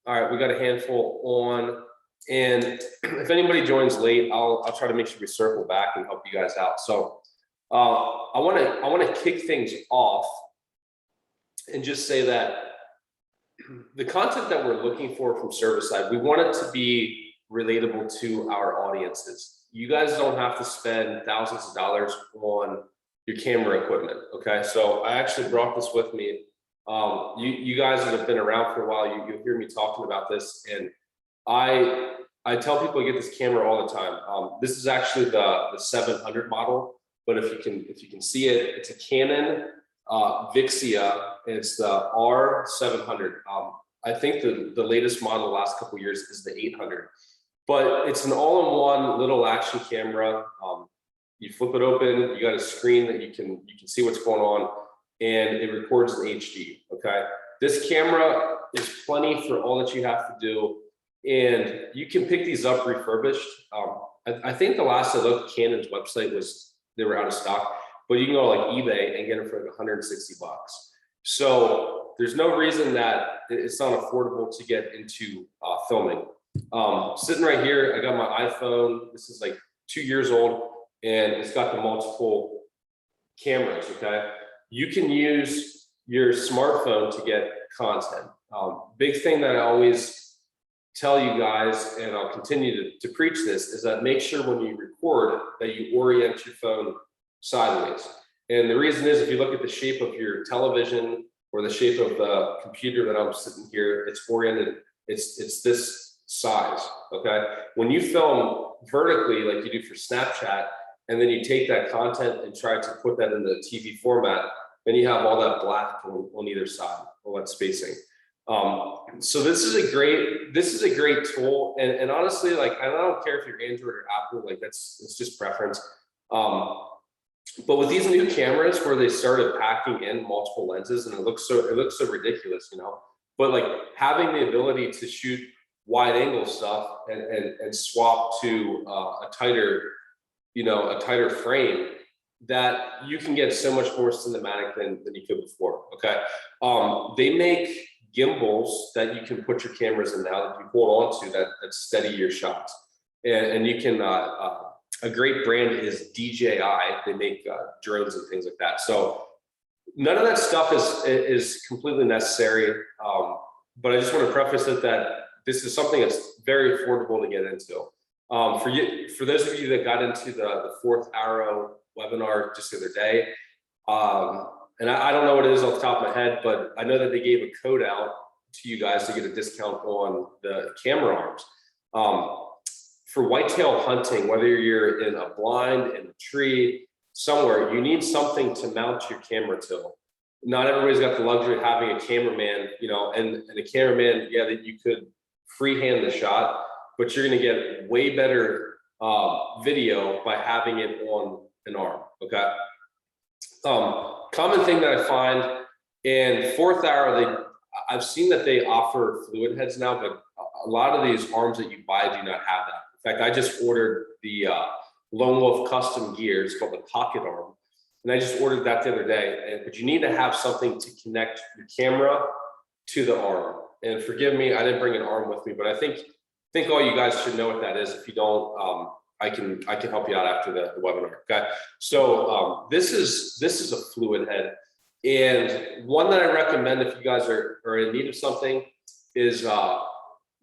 All right, we got a handful on, and if anybody joins late, I'll try to make sure we circle back and help you guys out. So I want to kick things off and just say that the content that we're looking for from service side, we want it to be relatable to our audiences. You guys don't have to spend thousands of dollars on your camera equipment, okay? So I actually brought this with me. You guys that have been around for a while, you'll hear me talking about this, and I tell people to get this camera all the time. This is actually the 700 model, but if you can see it, it's a Canon Vixia, and it's the R700. I think the latest model the last couple of years is the 800, but it's an all-in-one little action camera. You flip it open, you got a screen that you can see what's going on, and it records in HD, okay? This camera is plenty for all that you have to do, and you can pick these up refurbished. I think the last I looked, Canon's website was, they were out of stock, but you can go to like eBay and get them for like 160 bucks. So there's no reason that it's not affordable to get into filming. Sitting right here, I got my iPhone. This is like 2 years old, and it's got the multiple cameras, okay? You can use your smartphone to get content. Big thing that I always tell you guys, and I'll continue to preach this, is that make sure when you record that you orient your phone sideways. And the reason is, if you look at the shape of your television or the shape of the computer that I'm sitting here, it's oriented, it's this size, okay? When you film vertically like you do for Snapchat, and then you take that content and try to put that in the TV format, then you have all that black on either side, all that spacing. So this is a great tool, and honestly, like, I don't care if you're Android or Apple, like it's just preference. But with these new cameras where they started packing in multiple lenses, and it looks so ridiculous, you know. But like having the ability to shoot wide angle stuff and swap to a tighter frame, that you can get so much more cinematic than you could before, okay? They make gimbals that you can put your cameras in now that you hold on to that steady your shots. And you can, a great brand is DJI. They make drones and things like that. So none of that stuff is completely necessary. But I just want to preface it that this is something that's very affordable to get into. For those of you that got into the Fourth Arrow webinar just the other day, and I don't know what it is off the top of my head, but I know that they gave a code out to you guys to get a discount on the camera arms. For whitetail hunting, whether you're in a blind, in a tree, somewhere, you need something to mount your camera to. Not everybody's got the luxury of having a cameraman, you know, and a cameraman, yeah, that you could freehand the shot, but you're going to get way better video by having it on an arm, okay? Common thing that I find in Fourth Arrow, I've seen that they offer fluid heads now, but a lot of these arms that you buy do not have that. In fact, I just ordered the Lone Wolf custom gear. It's called the Pocket Arm, and I just ordered that the other day. But you need to have something to connect your camera to the arm. And forgive me, I didn't bring an arm with me, but I think all you guys should know what that is. If you don't, I can help you out after the webinar. Okay, so this is a fluid head, and one that I recommend if you guys are in need of something is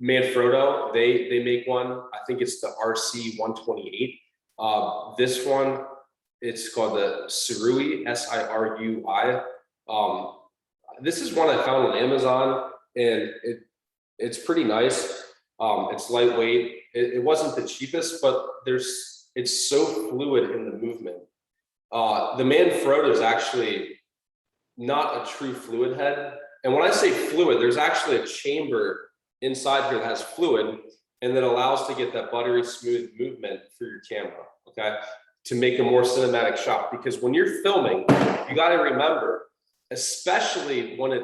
Manfrotto. They make one. I think it's the RC128. This one, it's called the Sirui, SIRUI. This is one I found on Amazon, and it's pretty nice. It's lightweight. It wasn't the cheapest, but it's so fluid in the movement. The Manfrotto is actually not a true fluid head. And when I say fluid, there's actually a chamber inside here that has fluid and that allows to get that buttery smooth movement for your camera, okay? To make a more cinematic shot. Because when you're filming, you got to remember, especially when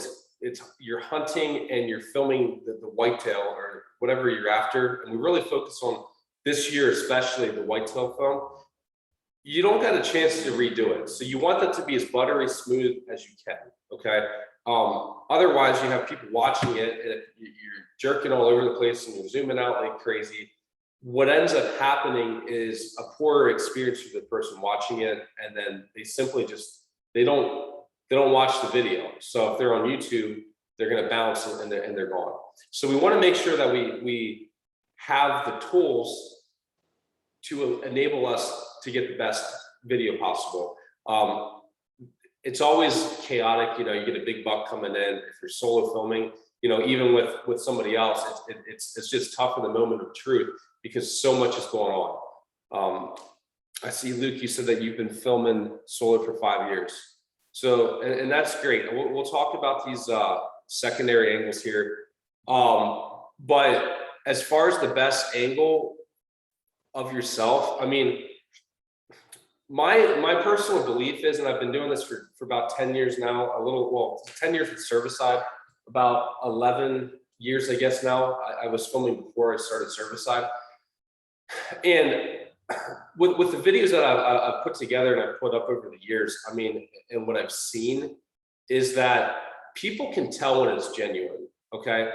you're hunting and you're filming the whitetail or whatever you're after, and we really focus on this year, especially the whitetail film, you don't get a chance to redo it. So you want that to be as buttery smooth as you can, okay? Otherwise, you have people watching it and you're jerking all over the place and you're zooming out like crazy. What ends up happening is a poorer experience for the person watching it, and then they simply just they don't watch the video. So if they're on YouTube, they're going to bounce and they're gone. So we want to make sure that we have the tools to enable us to get the best video possible. It's always chaotic, you know, you get a big buck coming in. If you're solo filming, you know, even with somebody else, it's just tough in the moment of truth because so much is going on. I see, Luke, you said that you've been filming solo for 5 years. So, and that's great. We'll talk about these secondary angles here. But as far as the best angle of yourself, I mean, my personal belief is, and I've been doing this for about 10 years now, 10 years with service side, about 11 years, I guess now. I was filming before I started service side. And with the videos that I've put together and I've put up over the years, I mean, and what I've seen is that people can tell when it's genuine, okay?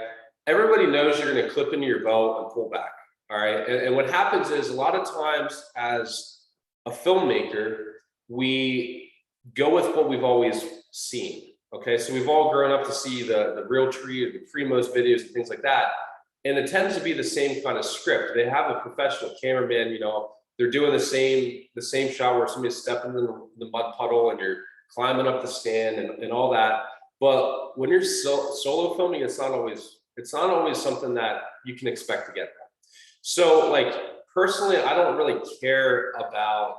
Everybody knows you're gonna clip into your bow and pull back, all right? And what happens is a lot of times as a filmmaker, we go with what we've always seen, okay? So we've all grown up to see the Real Tree or the Primos videos and things like that. And it tends to be the same kind of script. They have a professional cameraman, you know, they're doing the same shot where somebody's stepping in the mud puddle and you're climbing up the stand and all that. But when you're solo filming, it's not always something that you can expect to get that. So like personally, I don't really care about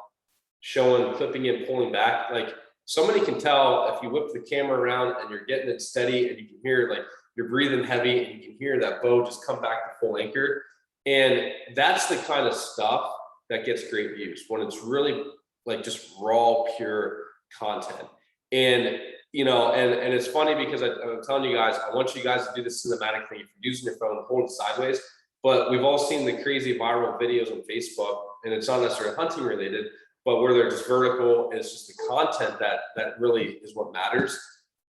showing clipping in, pulling back. Like somebody can tell if you whip the camera around and you're getting it steady and you can hear like you're breathing heavy and you can hear that bow just come back to full anchor. And that's the kind of stuff that gets great views when it's really like just raw, pure content. And you know, and it's funny because I'm telling you guys, I want you guys to do this cinematic thing. If you're using your phone, hold it sideways. But we've all seen the crazy viral videos on Facebook, and it's not necessarily hunting related, but where they're just vertical, and it's just the content that really is what matters.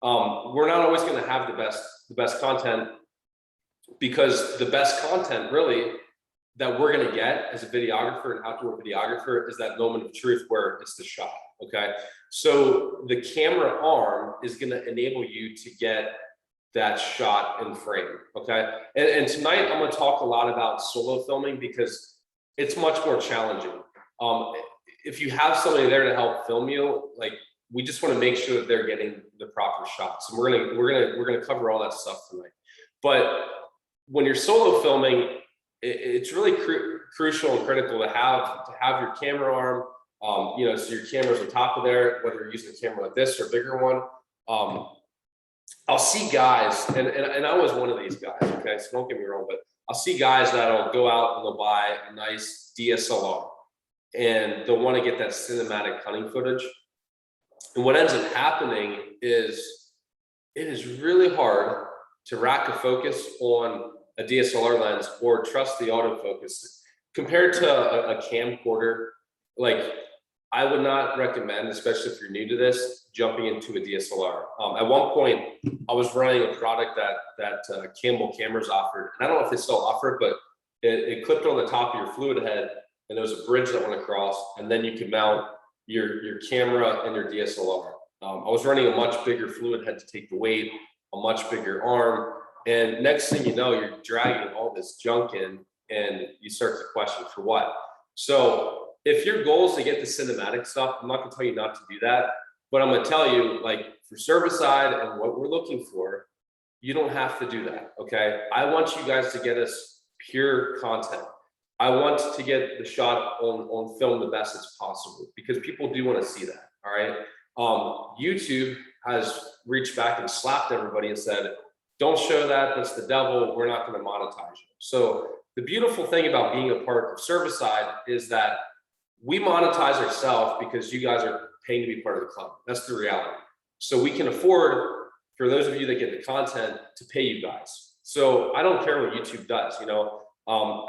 We're not always going to have the best content, because the best content really that we're going to get as a videographer, an outdoor videographer, is that moment of truth where it's the shot. Okay, so the camera arm is going to enable you to get that shot in frame. Okay, and tonight I'm going to talk a lot about solo filming because it's much more challenging. If you have somebody there to help film you, like we just want to make sure that they're getting the proper shots. And we're gonna cover all that stuff tonight. But when you're solo filming, it's really crucial and critical to have your camera arm. You know, so your camera's on top of there, whether you're using a camera like this or a bigger one. I'll see guys, and I was one of these guys, okay, so don't get me wrong, but I'll see guys that'll go out and they'll buy a nice DSLR and they'll want to get that cinematic hunting footage. And what ends up happening is it is really hard to rack a focus on a DSLR lens or trust the autofocus compared to a camcorder. Like I would not recommend, especially if you're new to this, jumping into a DSLR. At one point, I was running a product that Campbell Cameras offered, and I don't know if they still offer it, but it clipped on the top of your fluid head, and there was a bridge that went across, and then you could mount your camera and your DSLR. I was running a much bigger fluid head to take the weight, a much bigger arm, and next thing you know, you're dragging all this junk in, and you start to question for what. So if your goal is to get the cinematic stuff, I'm not gonna tell you not to do that, but I'm gonna tell you, like for service side and what we're looking for, you don't have to do that, okay? I want you guys to get us pure content. I want to get the shot on film the best as possible because people do want to see that, all right? YouTube has reached back and slapped everybody and said, don't show that, that's the devil, we're not gonna monetize you. So the beautiful thing about being a part of service side is that we monetize ourselves because you guys are paying to be part of the club. That's the reality. So we can afford, for those of you that get the content, to pay you guys. So I don't care what YouTube does, you know,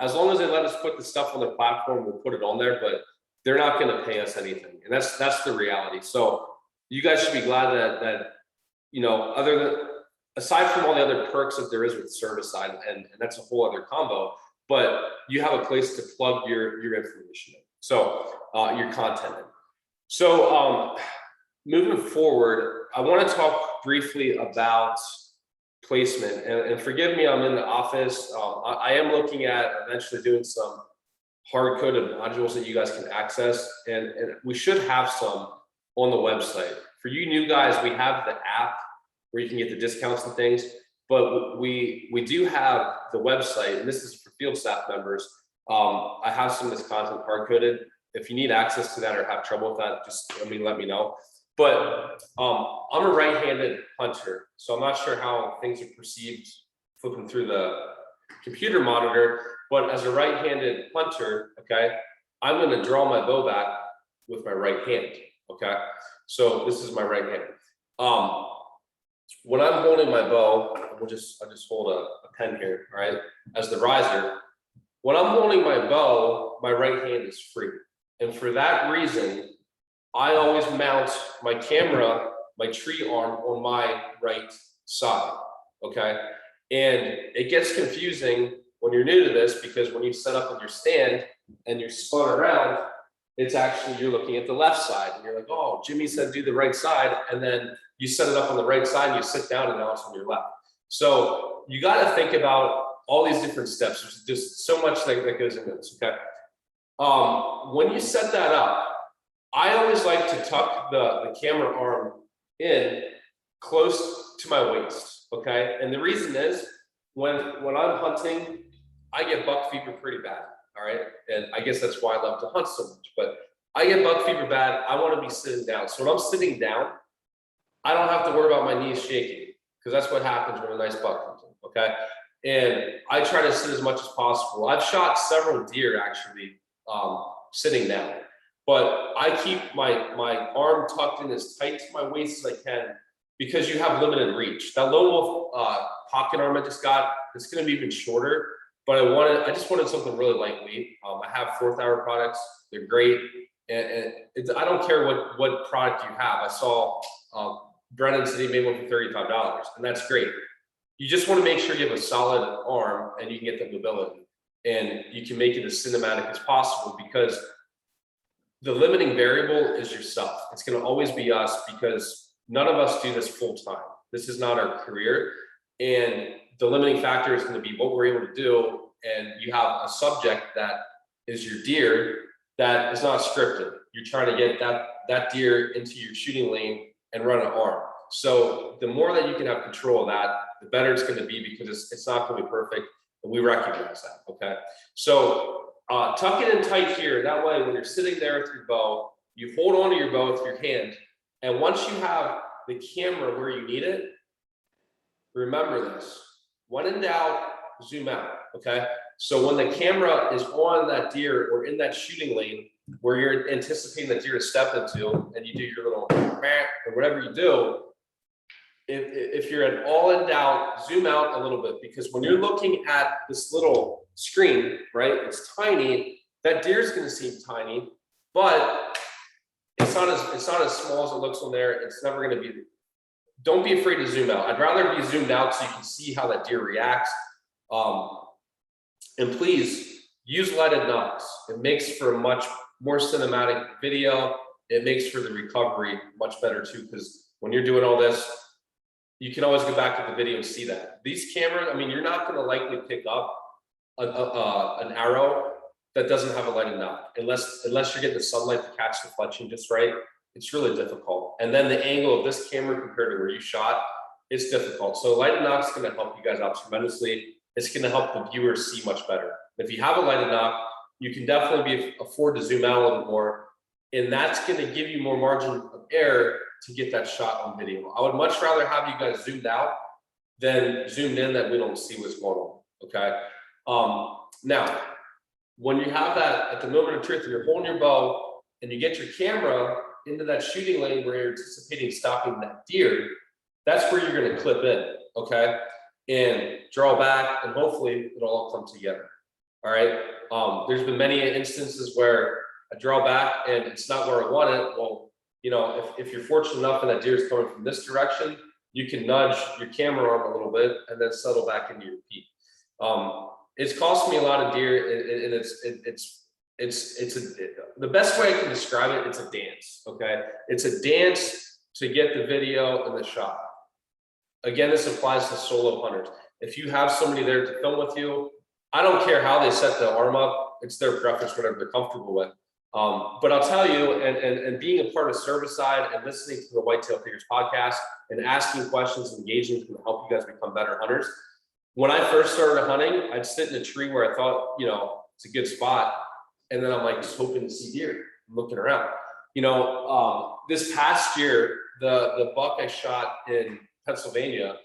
as long as they let us put the stuff on the platform, we'll put it on there, but they're not going to pay us anything. And that's the reality. So you guys should be glad that you know, aside from all the other perks that there is with service side, and that's a whole other combo, but you have a place to plug your information in. So your content in. So moving forward, I want to talk briefly about placement, and forgive me, I'm in the office. I am looking at eventually doing some hard-coded modules that you guys can access, and we should have some on the website. For you new guys, we have the app where you can get the discounts and things, but we do have the website, and this is for field staff members. I have some of this content hard-coded. If you need access to that or have trouble with that, just let me know. But I'm a right-handed hunter, so I'm not sure how things are perceived flipping through the computer monitor, but as a right-handed hunter, okay, I'm going to draw my bow back with my right hand, okay? So this is my right hand. When I'm holding my bow, I'll just hold a pen here, all right, as the riser. When I'm holding my bow, my right hand is free. And for that reason, I always mount my camera, my tree arm on my right side, okay? And it gets confusing when you're new to this, because when you set up in your stand and you're spun around, it's actually, you're looking at the left side and you're like, oh, Jimmy said do the right side. And then you set it up on the right side and you sit down and now it's on your left. So you got to think about all these different steps. There's just so much that goes into this, okay? When you set that up, I always like to tuck the camera arm in close to my waist, okay? And the reason is when I'm hunting, I get buck fever pretty bad, all right? And I guess that's why I love to hunt so much, but I get buck fever bad. I want to be sitting down. So when I'm sitting down, I don't have to worry about my knees shaking, because that's what happens when a nice buck comes in, okay? And I try to sit as much as possible. I've shot several deer actually sitting down, but I keep my arm tucked in as tight to my waist as I can, because you have limited reach. That lone wolf pocket arm I just got, it's going to be even shorter, but I just wanted something really lightweight. I have 4th Hour products. They're great. And I don't care what product you have. I saw Brennan said he made one for $35, and that's great. You just want to make sure you have a solid arm and you can get that mobility, and you can make it as cinematic as possible, because the limiting variable is yourself. It's going to always be us, because none of us do this full time. This is not our career. And the limiting factor is going to be what we're able to do. And you have a subject that is your deer that is not scripted. You're trying to get that deer into your shooting lane and run an arm. So the more that you can have control of that, the better it's going to be, because it's not going to be perfect. And we recognize that, okay? So tuck it in tight here. That way, when you're sitting there with your bow, you hold on to your bow with your hand. And once you have the camera where you need it, remember this: when in doubt, zoom out, okay? So when the camera is on that deer or in that shooting lane where you're anticipating the deer to step into, and you do your little or whatever you do, if you're at all in doubt, zoom out a little bit, because when you're looking at this little screen, right, it's tiny. That deer's going to seem tiny, but it's not as small as it looks on there. It's never going to be. Don't be afraid to zoom out. I'd rather be zoomed out so you can see how that deer reacts. And please use lighted knocks. It makes for a much more cinematic video. It makes for the recovery much better too, because when you're doing all this, you can always go back to the video and see that. These cameras, I mean, you're not going to likely pick up an arrow that doesn't have a lighted knock, unless you're getting the sunlight to catch the fletching just right. It's really difficult. And then the angle of this camera compared to where you shot, it's difficult. So lighted knock is going to help you guys out tremendously. It's going to help the viewers see much better. If you have a lighted knock, you can definitely afford to zoom out a little more, and that's going to give you more margin of error to get that shot on video. I would much rather have you guys zoomed out than zoomed in that we don't see what's going on, okay? Now, when you have that at the moment of truth and you're holding your bow and you get your camera into that shooting lane where you're anticipating stopping that deer, that's where you're going to clip in, okay? And draw back, and hopefully it'll all come together, all right? There's been many instances where I draw back and it's not where I want it. Well, you know, if you're fortunate enough and that deer is coming from this direction, you can nudge your camera arm a little bit and then settle back into your peak. It's cost me a lot of deer, and the best way I can describe it, it's a dance, okay? It's a dance to get the video and the shot. Again, this applies to solo hunters. If you have somebody there to film with you, I don't care how they set the arm up, it's their preference, whatever they're comfortable with. But I'll tell you, and being a part of Service Side and listening to the Whitetail Figures podcast and asking questions, engaging can help you guys become better hunters. When I first started hunting, I'd sit in a tree where I thought, you know, it's a good spot. And then I'm like, just hoping to see deer. I'm looking around. You know, this past year, the buck I shot in Pennsylvania,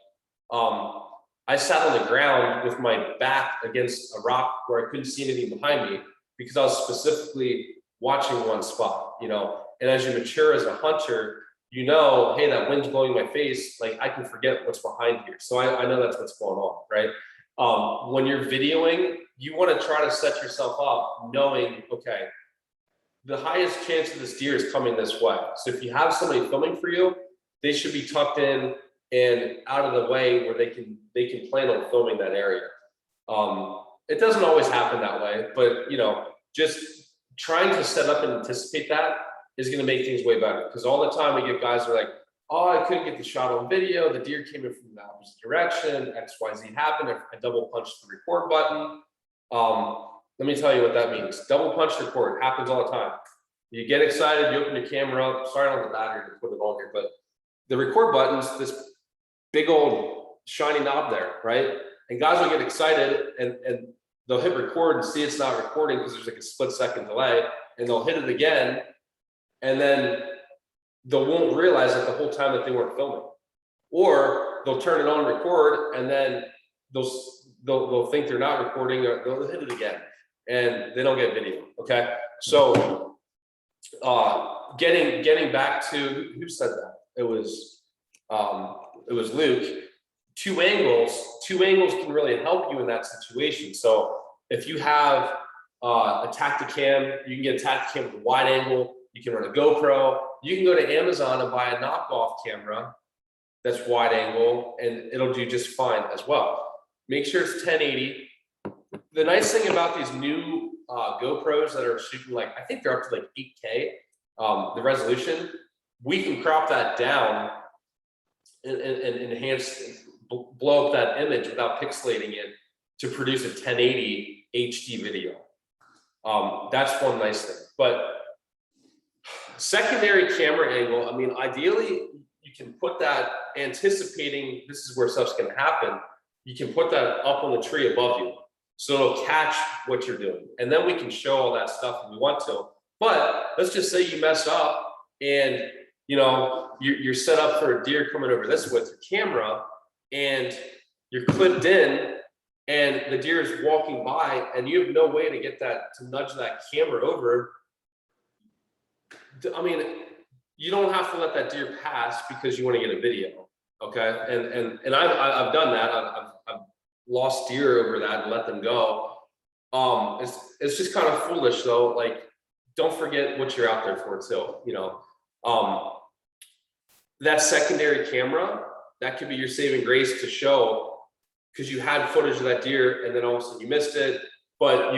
I sat on the ground with my back against a rock where I couldn't see anything behind me because I was specifically watching one spot, you know. And as you mature as a hunter, you know, hey, that wind's blowing my face, like I can forget what's behind here. So I know that's what's going on, right? When you're videoing, you want to try to set yourself up knowing, okay, the highest chance of this deer is coming this way. So if you have somebody filming for you, they should be tucked in and out of the way where they can plan on filming that area. It doesn't always happen that way, but you know, just trying to set up and anticipate that is going to make things way better. Because all the time we get guys who are like, oh, I couldn't get the shot on video. The deer came in from the opposite direction. XYZ happened. I double punched the record button. Let me tell you what that means. Double punch record happens all the time. You get excited, you open your camera up. Sorry on the battery to put it on here, but the record button's this big old shiny knob there, right? And guys will get excited and they'll hit record and see it's not recording because there's like a split-second delay, and they'll hit it again, and then they won't realize that the whole time that they weren't filming. Or they'll turn it on record, and then they'll think they're not recording, or they'll hit it again, and they don't get video. Okay, so getting back to who said that? It was Luke. Two angles can really help you in that situation. So if you have a Tacticam, you can get a Tacticam with a wide angle. You can run a GoPro. You can go to Amazon and buy a knockoff camera that's wide angle, and it'll do just fine as well. Make sure it's 1080. The nice thing about these new GoPros that are shooting, like, I think they're up to like 8K, the resolution, we can crop that down and enhance, blow up that image without pixelating it to produce a 1080 HD video. That's one nice thing. But secondary camera angle, I mean, ideally, you can put that, anticipating this is where stuff's going to happen, you can put that up on the tree above you. So it'll catch what you're doing. And then we can show all that stuff if we want to. But let's just say you mess up and, you know, you're set up for a deer coming over this with your camera, and you're clipped in, and the deer is walking by, and you have no way to get that, to nudge that camera over. I mean, you don't have to let that deer pass because you want to get a video, okay? And I've done that. I've lost deer over that and let them go. It's just kind of foolish though. Like, don't forget what you're out there for too, you know. That secondary camera, that could be your saving grace to show, because you had footage of that deer and then all of a sudden you missed it, but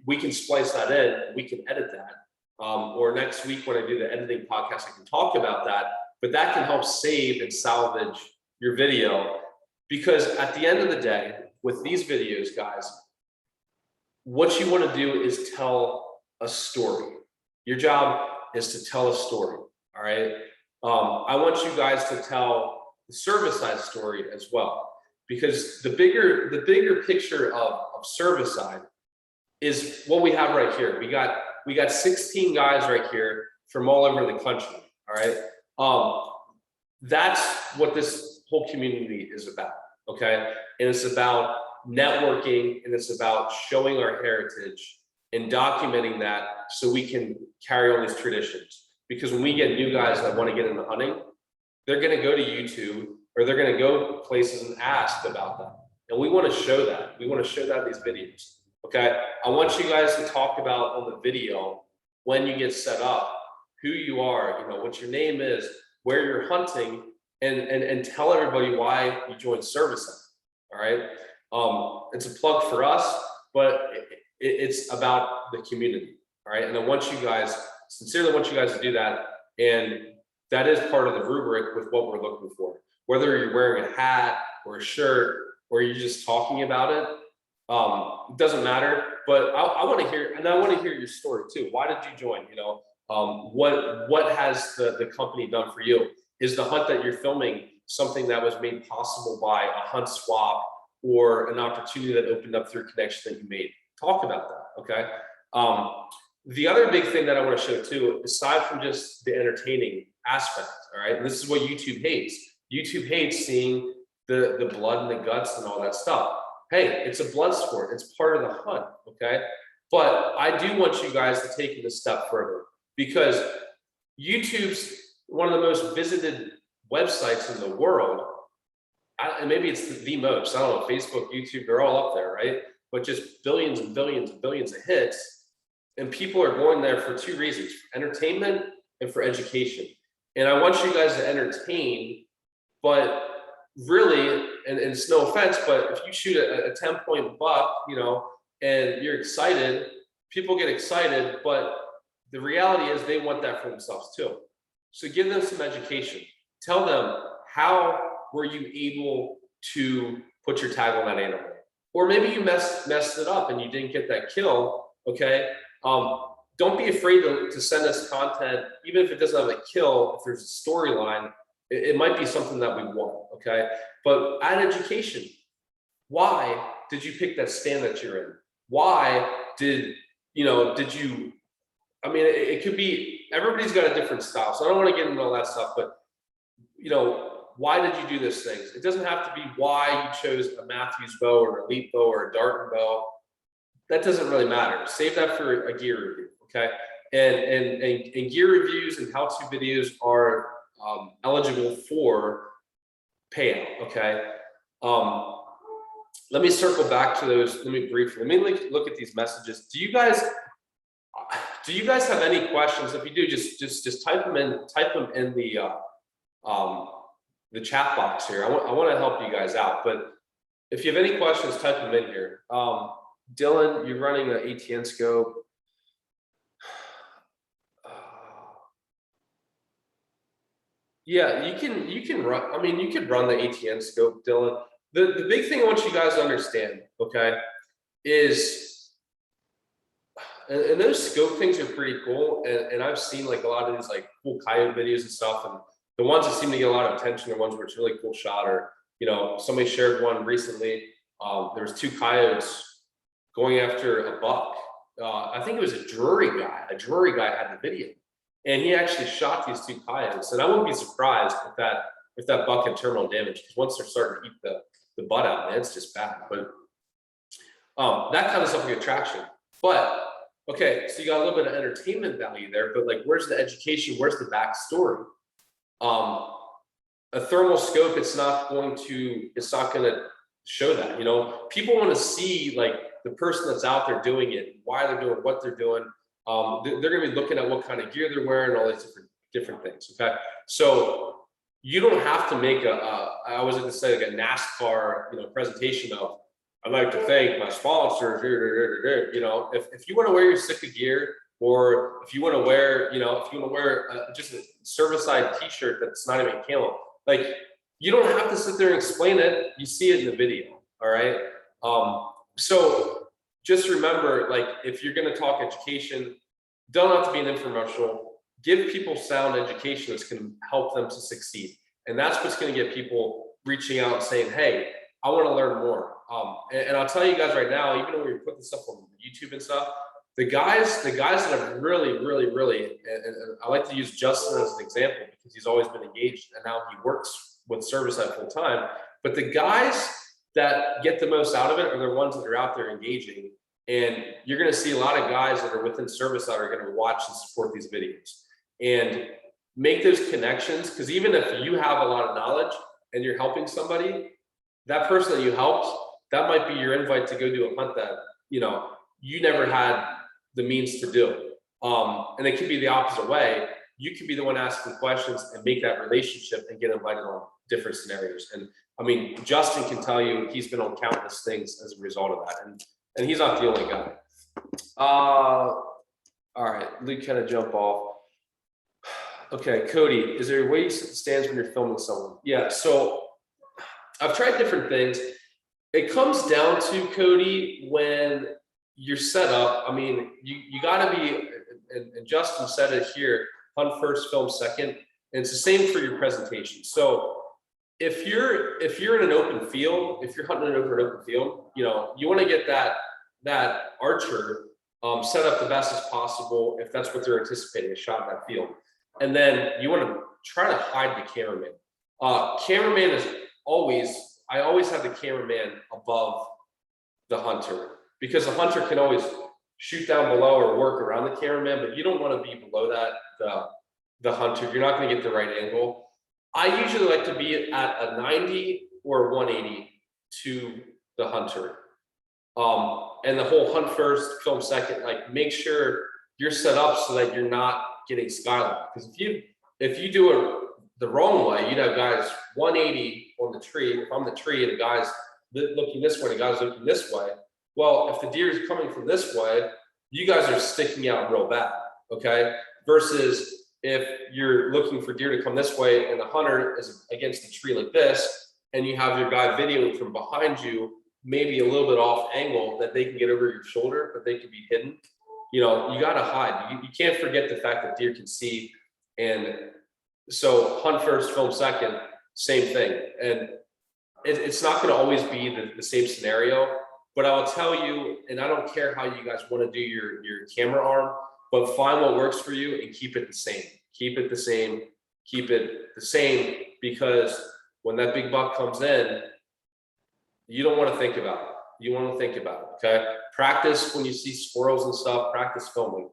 we can splice that in, and we can edit that. Or next week when I do the editing podcast, I can talk about that, but that can help save and salvage your video. Because at the end of the day, with these videos, guys, what you want to do is tell a story. Your job is to tell a story, all right? I want you guys to tell the Service Side story as well, because the bigger picture of Service Side is what we have right here. We got 16 guys right here from all over the country, all right? That's what this whole community is about, okay? And it's about networking, and it's about showing our heritage and documenting that so we can carry on these traditions. Because when we get new guys that want to get into hunting, they're going to go to YouTube, or they're going to go places and ask about that. And we want to show that. We want to show that in these videos. Okay, I want you guys to talk about on the video, when you get set up, who you are, you know, what your name is, where you're hunting, and tell everybody why you joined service. All right. It's a plug for us, but it's about the community. All right. And I want you guys, sincerely want you guys to do that. And that is part of the rubric with what we're looking for. Whether you're wearing a hat or a shirt, or you're just talking about it, it doesn't matter. But I want to hear, and I want to hear your story too. Why did you join? You know, what has the company done for you? Is the hunt that you're filming something that was made possible by a hunt swap or an opportunity that opened up through a connection that you made? Talk about that, okay? The other big thing that I want to show too, aside from just the entertaining aspect, all right, and this is what YouTube hates. YouTube hates seeing the blood and the guts and all that stuff. Hey, it's a blood sport. It's part of the hunt, okay? But I do want you guys to take it a step further, because YouTube's one of the most visited websites in the world. And maybe it's the most, I don't know, Facebook, YouTube, they're all up there, right? But just billions and billions and billions of hits. And people are going there for two reasons: for entertainment and for education. And I want you guys to entertain, but really, and it's no offense, but if you shoot a 10-point buck, you know, and you're excited, people get excited, but the reality is they want that for themselves too. So give them some education. Tell them, how were you able to put your tag on that animal? Or maybe you messed it up and you didn't get that kill, okay? Don't be afraid to send us content, even if it doesn't have a kill. If there's a storyline, it might be something that we want, okay? But add education. Why did you pick that stand that you're in? Why did you, I mean, it could be, everybody's got a different style. So I don't want to get into all that stuff, but you know, why did you do those things? It doesn't have to be why you chose a Matthews bow or an Elite bow or a Darton bow. That doesn't really matter. Save that for a gear review, okay? And gear reviews and how-to videos are eligible for payout, okay? Let me circle back to those. Let me look at these messages. Do you guys have any questions? If you do, just type them in the chat box here. I want to help you guys out, but if you have any questions, type them in here. Dylan, you're running an ATN scope. Yeah, you can run. I mean, you could run the ATN scope, Dylan. The big thing I want you guys to understand, okay, is, and those scope things are pretty cool. And I've seen like a lot of these like cool coyote videos and stuff. And the ones that seem to get a lot of attention are ones where it's really cool shot. Or, you know, somebody shared one recently. There was two coyotes going after a buck. I think it was a Drury guy. A Drury guy had the video, and he actually shot these two coyotes. And I wouldn't be surprised if that buck had terminal damage, because once they're starting to eat the butt out, man, it's just bad. But that kind of stuff will get traction. But okay, so you got a little bit of entertainment value there, but like, where's the education? Where's the backstory? A thermal scope, it's not going to show that. You know, people want to see like the person that's out there doing it, why they're doing what they're doing. They're going to be looking at what kind of gear they're wearing, all these different things. Okay, so you don't have to make I was going to say like a NASCAR, you know, presentation of, I'd like to thank my sponsors. You know, if you want to wear your Sika gear, or if you want to wear, just a service-side T-shirt that's not even camo, like, you don't have to sit there and explain it. You see it in the video. All right. So just remember, like, if you're going to talk education, don't have to be an infomercial. Give people sound education that's going to help them to succeed. And that's what's going to get people reaching out and saying, hey, I want to learn more. And I'll tell you guys right now, even when we put this stuff on YouTube and stuff, the guys that have really, and I like to use Justin as an example because he's always been engaged and now he works with service at full time. But the guys that get the most out of it are the ones that are out there engaging. And you're going to see a lot of guys that are within service that are going to watch and support these videos and make those connections. Because even if you have a lot of knowledge and you're helping somebody, that person that you helped, that might be your invite to go do a hunt that, you know, you never had the means to do. And it could be the opposite way. You could be the one asking questions and make that relationship and get invited on. different scenarios. And I mean, Justin can tell you he's been on countless things as a result of that, and he's not the only guy. All right, Luke kind of jump off. Okay, Cody, is there a way you set the stands when you're filming someone? Yeah, so I've tried different things. It comes down to, Cody, when you're set up. I mean, you got to be, and Justin said it here, hunt first, film second. And it's the same for your presentation. So if you're in an open field, if you're hunting over an open field, you know, you want to get that archer set up the best as possible if that's what they're anticipating, a shot in that field. And then you want to try to hide the cameraman. Cameraman is I always have the cameraman above the hunter, because the hunter can always shoot down below or work around the cameraman, but you don't want to be below the hunter. You're not going to get the right angle. I usually like to be at a 90 or 180 to the hunter. And the whole hunt first, film second, like make sure you're set up so that you're not getting skyline. Because if you do it the wrong way, you'd have guys 180 on the tree. If I'm the tree and the guy's looking this way, and the guy's looking this way, well, if the deer is coming from this way, you guys are sticking out real bad, okay? Versus if you're looking for deer to come this way and the hunter is against the tree like this, and you have your guy videoing from behind you, maybe a little bit off angle that they can get over your shoulder, but they can be hidden. You know, you got to hide. You can't forget the fact that deer can see. And so hunt first, film second, same thing. And it's not going to always be the same scenario, but I will tell you, and I don't care how you guys want to do your camera arm, but find what works for you and keep it the same. Keep it the same. Keep it the same, because when that big buck comes in, you don't want to think about it. You want to think about it, okay? Practice when you see squirrels and stuff, practice filming.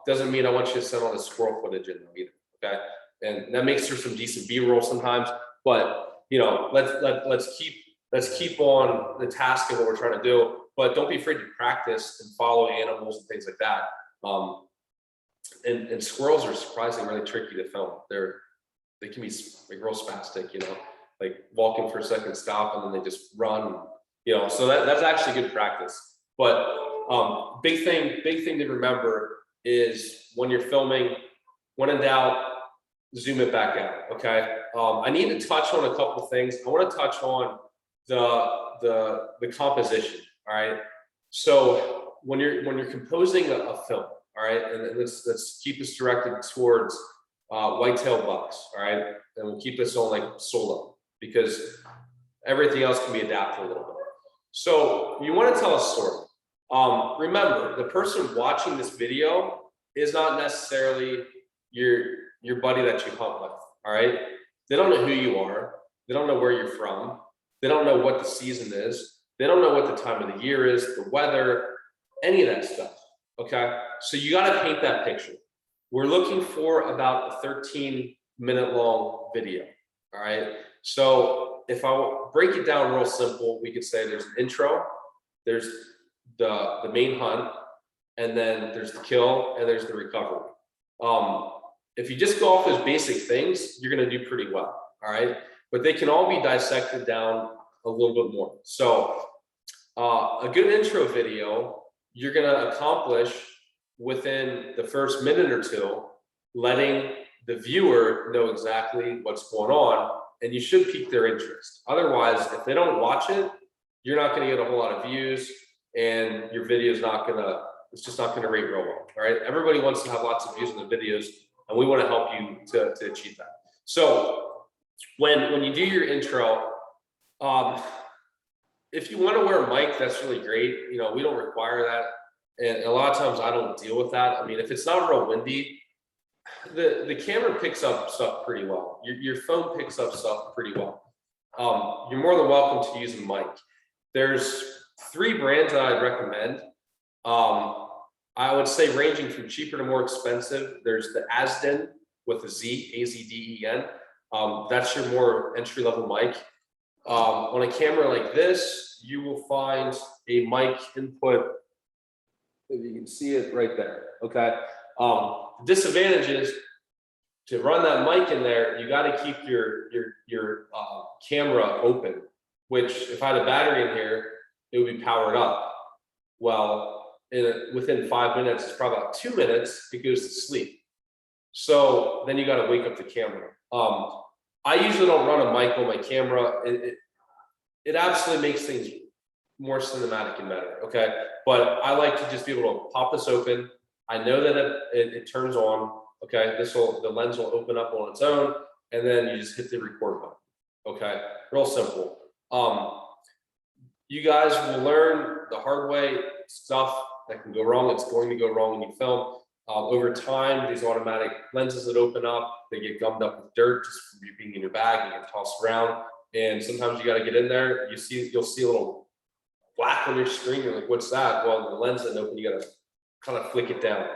Doesn't mean I want you to send all the squirrel footage in there either, okay? And that makes for some decent B-roll sometimes, but you know, let's keep on the task of what we're trying to do, but don't be afraid to practice and follow animals and things like that. And squirrels are surprisingly really tricky to film. They can be like real spastic, you know, like walking for a second, stop, and then they just run, you know, so that's actually good practice. But big thing to remember is when you're filming, when in doubt, zoom it back out, okay? I need to touch on a couple things. I want to touch on the composition, all right? So when you're composing a film, all right, and let's keep this directed towards whitetail bucks, all right, and we'll keep this on like solo, because everything else can be adapted a little bit. So you want to tell a story. Remember, the person watching this video is not necessarily your buddy that you hunt with, all right? They don't know who you are. They don't know where you're from. They don't know what the season is. They don't know what the time of the year is, the weather, any of that stuff, okay? So you got to paint that picture. We're looking for about a 13-minute long video, all right? So if I break it down real simple, we could say there's an intro, there's the main hunt, and then there's the kill, and there's the recovery. If you just go off those basic things, you're going to do pretty well, all right? But they can all be dissected down a little bit more. So a good intro video, you're going to accomplish within the first minute or two, letting the viewer know exactly what's going on, and you should pique their interest. Otherwise, if they don't watch it, you're not going to get a whole lot of views, and your video is not going to, it's just not going to rate real well, all right? Everybody wants to have lots of views on the videos, and we want to help you to achieve that. So when you do your intro, if you want to wear a mic, that's really great. You know, we don't require that. And a lot of times I don't deal with that. I mean, if it's not real windy, the camera picks up stuff pretty well. Your phone picks up stuff pretty well. You're more than welcome to use a mic. There's 3 brands that I'd recommend. I would say ranging from cheaper to more expensive. There's the Asden with a Z, A-Z-D-E-N. That's your more entry-level mic. On a camera like this, you will find a mic input, if you can see it right there, okay? Disadvantages, to run that mic in there, you got to keep your camera open, which if I had a battery in here, it would be powered up. Well, within 5 minutes, it's probably about 2 minutes, it goes to sleep. So then you got to wake up the camera. I usually don't run a mic on my camera. It absolutely makes things more cinematic and better, okay? But I like to just be able to pop this open. I know that it turns on, okay? The lens will open up on its own, and then you just hit the record button, okay? Real simple. You guys will learn the hard way stuff that can go wrong. It's going to go wrong when you film. Over time, these automatic lenses that open up, they get gummed up with dirt just from you being in your bag and get tossed around. And sometimes you got to get in there. You'll see a little black on your screen. You're like, what's that? Well, the lens didn't open. You got to kind of flick it down.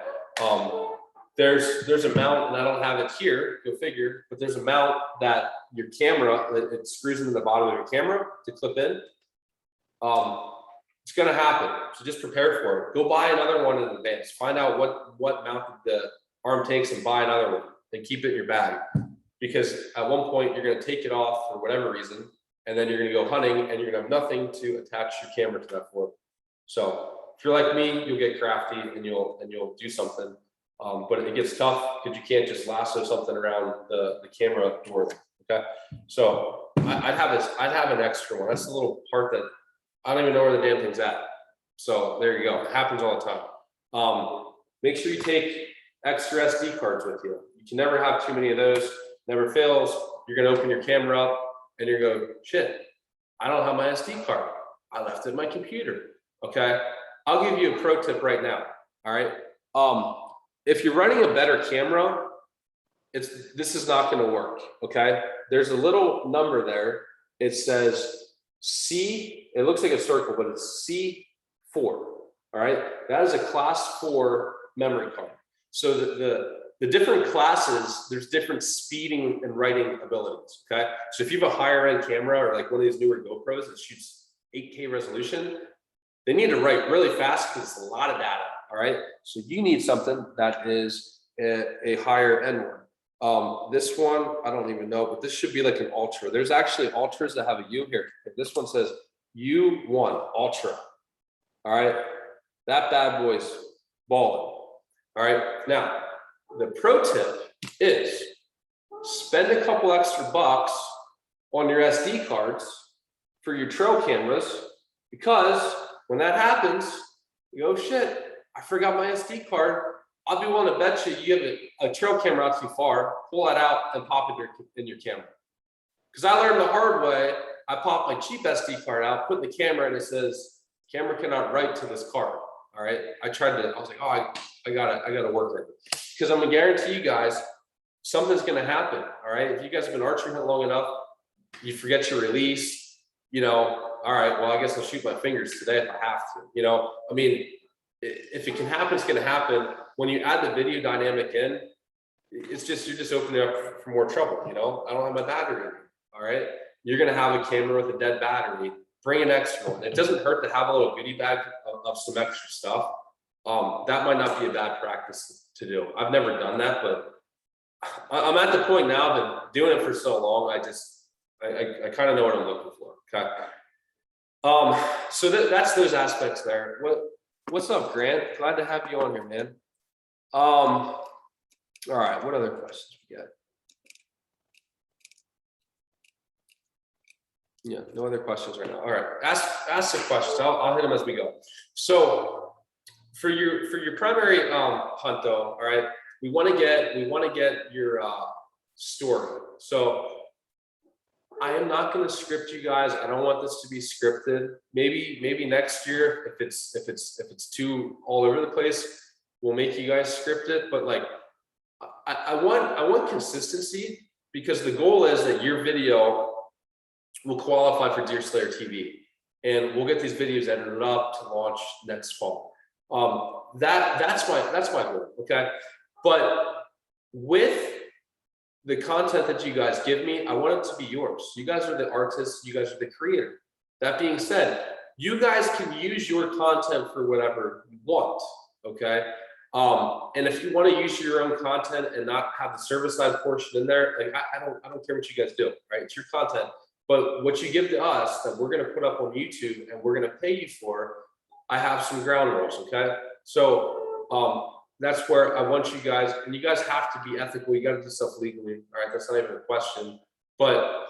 There's a mount, and I don't have it here, go figure, but there's a mount that your camera, it screws into the bottom of your camera to clip in. It's gonna happen, so just prepare for it. Go buy another one in advance. Find out what mount the arm takes and buy another one and keep it in your bag. Because at one point you're gonna take it off for whatever reason, and then you're gonna go hunting and you're gonna have nothing to attach your camera to that for. So if you're like me, you'll get crafty and you'll do something. But it gets tough because you can't just lasso something around the camera door. Okay, so I'd have an extra one. That's the little part that I don't even know where the damn thing's at. So there you go. It happens all the time. Make sure you take extra SD cards with you. You can never have too many of those. Never fails. You're gonna open your camera up and you're going, shit, I don't have my SD card. I left it in my computer. Okay. I'll give you a pro tip right now. All right. If you're running a better camera, this is not going to work. Okay. There's a little number there. It says C, it looks like a circle, but it's C4. All right. That is a class 4 memory card. So the different classes, there's different speeding and writing abilities. Okay. So if you have a higher end camera or like one of these newer GoPros that shoots 8K resolution, they need to write really fast because it's a lot of data. All right. So you need something that is a higher end one. This one, I don't even know, but this should be like an Ultra. There's actually Ultras that have a U here. This one says U1 Ultra. All right. That bad boy's balling. All right. Now, the pro tip is spend a couple extra bucks on your SD cards for your trail cameras, because when that happens, you go, oh, shit, I forgot my SD card. I'll be willing to bet you have a trail camera out too far, pull that out and pop it in your camera. Because I learned the hard way. I popped my cheap SD card out, put in the camera, and it says, camera cannot write to this card. All right. I was like, oh, I gotta work with it. Because I'm gonna guarantee you guys, something's gonna happen. All right. If you guys have been archery hunting long enough, you forget your release, all right, well, I guess I'll shoot my fingers today if I have to, I mean, if it can happen, it's gonna happen. When you add the video dynamic in, you're just opening up for more trouble. I don't have my battery in. All right. You're gonna have a camera with a dead battery. Bring an extra one. It doesn't hurt to have a little goodie bag of some extra stuff. That might not be a bad practice to do. I've never done that, but I'm at the point now that doing it for so long, I kind of know what I'm looking for. Okay. So that's those aspects there. What's up, Grant? Glad to have you on here, man. All right. What other questions we got? Yeah, no other questions right now. All right, ask some questions. I'll hit them as we go. So for your primary hunt though, all right, we want to get your story. So I am not going to script you guys. I don't want this to be scripted. Maybe next year, if it's too all over the place, we'll make you guys script it. But like, I want consistency, because the goal is that your video will qualify for Deer Slayer TV, and we'll get these videos edited up to launch next fall. That's my goal. Okay, but with the content that you guys give me, I want it to be yours. You guys are the artists. You guys are the creator. That being said, you guys can use your content for whatever you want. Okay, And if you want to use your own content and not have the service side portion in there, like I don't care what you guys do, right? It's your content. But what you give to us that we're going to put up on YouTube and we're going to pay you for, I have some ground rules, okay? So that's where I want you guys, and you guys have to be ethical. You got to do stuff legally, all right? That's not even a question. But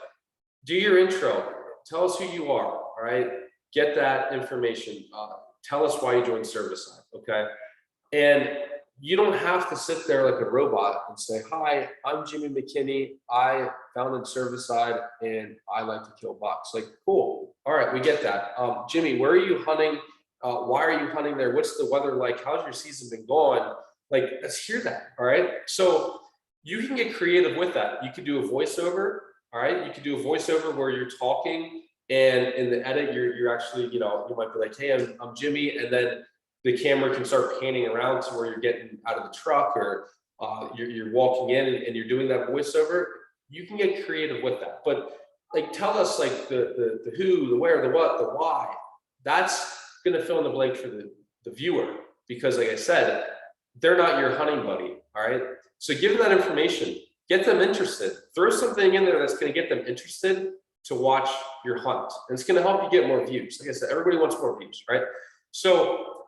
do your intro. Tell us who you are, all right? Get that information. Tell us why you joined service side, okay? And you don't have to sit there like a robot and say, hi, I'm Jimmy McKinney. I founded service side and I like to kill bucks. Like, cool. All right, we get that. Jimmy, where are you hunting? Why are you hunting there? What's the weather like? How's your season been going? Like, let's hear that. All right. So you can get creative with that. You could do a voiceover. All right. You could do a voiceover where you're talking, and in the edit, you're actually, you might be like, hey, I'm Jimmy. And then the camera can start panning around to where you're getting out of the truck, or you're walking in and you're doing that voiceover. You can get creative with that. But like, tell us like the who, the where, the what, the why. That's going to fill in the blank for the viewer, because like I said, they're not your hunting buddy. All right. So give them that information, get them interested, throw something in there that's going to get them interested to watch your hunt. And it's going to help you get more views. Like I said, everybody wants more views, right? So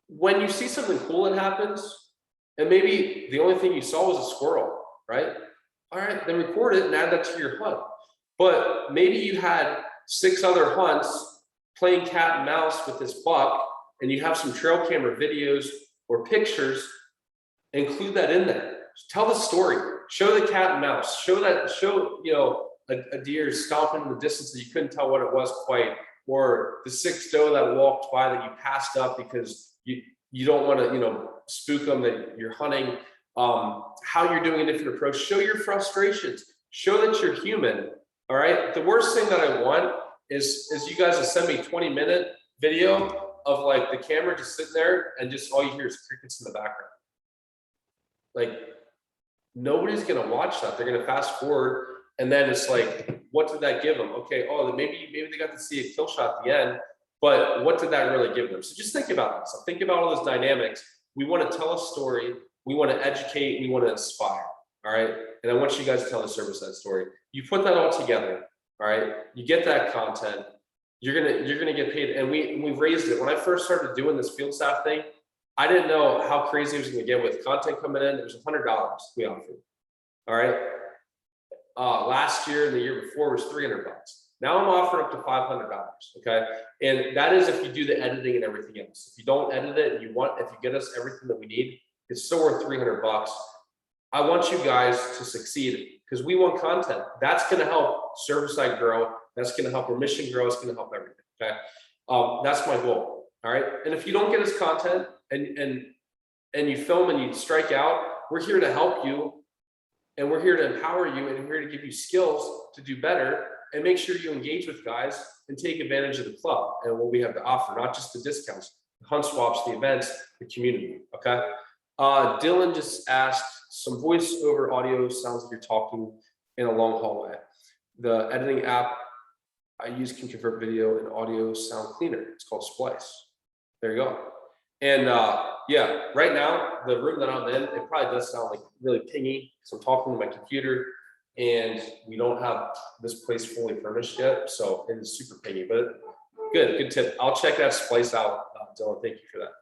when you see something cool that happens, and maybe the only thing you saw was a squirrel, right? All right, then record it and add that to your hunt. But maybe you had 6 other hunts playing cat and mouse with this buck, and you have some trail camera videos or pictures. Include that in there. Tell the story. Show the cat and mouse. Show a deer stomping in the distance that you couldn't tell what it was quite, or the 6 doe that walked by that you passed up because you don't want to spook them that you're hunting. How you're doing a different approach. Show your frustrations. Show that you're human. All right. The worst thing that I want is you guys to send me 20-minute video of like the camera just sitting there and just all you hear is crickets in the background. Like, nobody's gonna watch that. They're gonna fast forward, and then it's like, what did that give them? Okay, maybe they got to see a kill shot at the end, but what did that really give them? So just think about that. So think about all those dynamics. We want to tell a story. We want to educate. We want to inspire. All right, and I want you guys to tell the service side story. You put that all together. All right, you get that content. You're gonna get paid, and we've raised it. When I first started doing this field staff thing, I didn't know how crazy it was going to get with content coming in. There was $100 we offered. All right. Last year and the year before was $300. Now I'm offering up to $500. Okay. And that is if you do the editing and everything else. If you don't edit it, if you get us everything that we need, it's still worth $300. I want you guys to succeed because we want content. That's going to help service side grow. That's going to help our mission grow. It's going to help everything. Okay. That's my goal. All right. And if you don't get us content, and you film and you strike out, we're here to help you, and we're here to empower you, and we're here to give you skills to do better, and make sure you engage with guys and take advantage of the club and what we have to offer, not just the discounts, the hunt swaps, the events, the community. Okay. Dylan just asked, some voice over audio sounds like you're talking in a long hallway. The editing app I use can convert video and audio sound cleaner. It's called Splice. There you go. And yeah, right now, the room that I'm in, it probably does sound like really pingy because I'm talking to my computer and we don't have this place fully furnished yet. So it is super pingy, but good tip. I'll check that Splice out, Dylan. Thank you for that.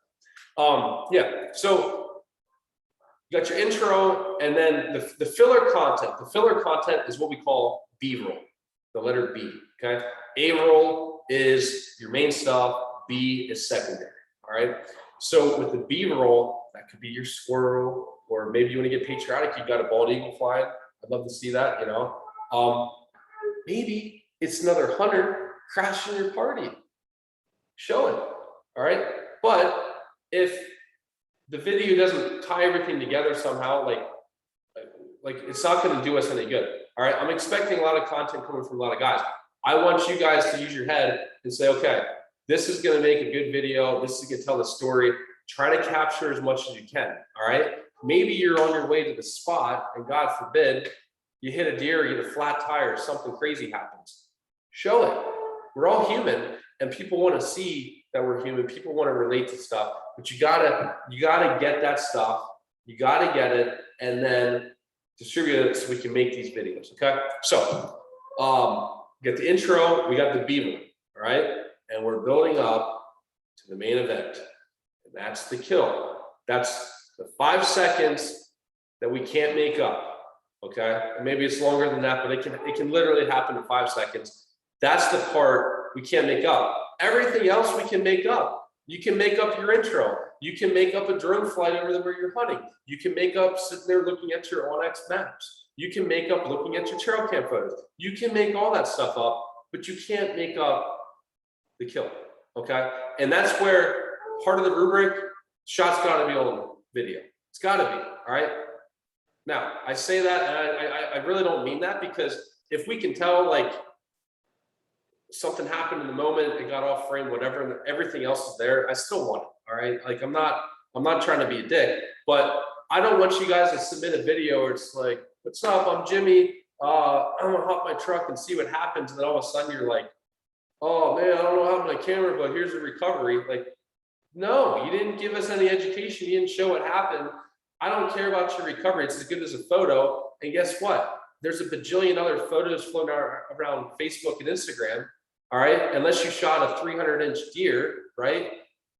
Yeah, so you got your intro and then the filler content. The filler content is what we call B-roll, the letter B, okay? A-roll is your main stuff, B is secondary, all right? So with the B-roll, that could be your squirrel, or maybe you want to get patriotic, you got a bald eagle flying. I'd love to see that, maybe it's another hunter crashing your party. Show it, all right? But if the video doesn't tie everything together somehow, like it's not going to do us any good, all right? I'm expecting a lot of content coming from a lot of guys. I want you guys to use your head and say, okay, this is going to make a good video. This is going to tell the story. Try to capture as much as you can. All right. Maybe you're on your way to the spot and God forbid you hit a deer, you get a flat tire, or something crazy happens. Show it. We're all human and people want to see that we're human. People want to relate to stuff, but you gotta get that stuff. You gotta get it and then distribute it so we can make these videos. Okay. So get the intro, we got the B-roll, all right? And we're building up to the main event. And that's the kill. That's the 5 seconds that we can't make up. Okay. And maybe it's longer than that, but it can literally happen in 5 seconds. That's the part we can't make up. Everything else we can make up. You can make up your intro. You can make up a drone flight over where you're hunting. You can make up sitting there looking at your OnX maps. You can make up looking at your trail cam photos. You can make all that stuff up, but you can't make up the kill. Okay. And that's where part of the rubric, shot's gotta be on video. It's gotta be, all right? Now, I say that, and I really don't mean that, because if we can tell, like, something happened in the moment, it got off frame, whatever, and everything else is there, I still want it, all right? Like, I'm not trying to be a dick, but I don't want you guys to submit a video where it's like, what's up, I'm Jimmy, I'm gonna hop my truck and see what happens, and then all of a sudden you're like, oh man, I don't know what happened to my camera, but here's the recovery. Like, no, you didn't give us any education, you didn't show what happened. I don't care about your recovery, it's as good as a photo, and guess what? There's a bajillion other photos floating around Facebook and Instagram, all right? Unless you shot a 300-inch deer, right?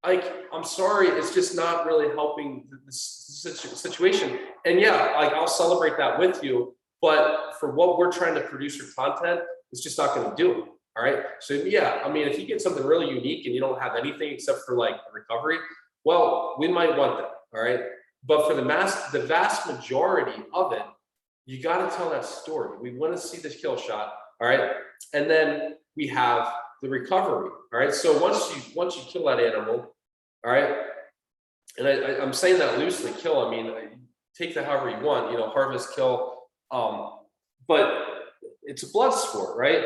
Like, I'm sorry, it's just not really helping the situation. And yeah, like, I'll celebrate that with you, but for what we're trying to produce for content, it's just not gonna do it, all right? So yeah, I mean, if you get something really unique and you don't have anything except for like a recovery, well, we might want that, all right? But for the vast majority of it, you got to tell that story. We want to see this kill shot, all right? And then we have the recovery, all right? So once you kill that animal, all right? And I'm saying that loosely, kill. I mean, take that however you want, you know, harvest, kill. But it's a blood sport, right?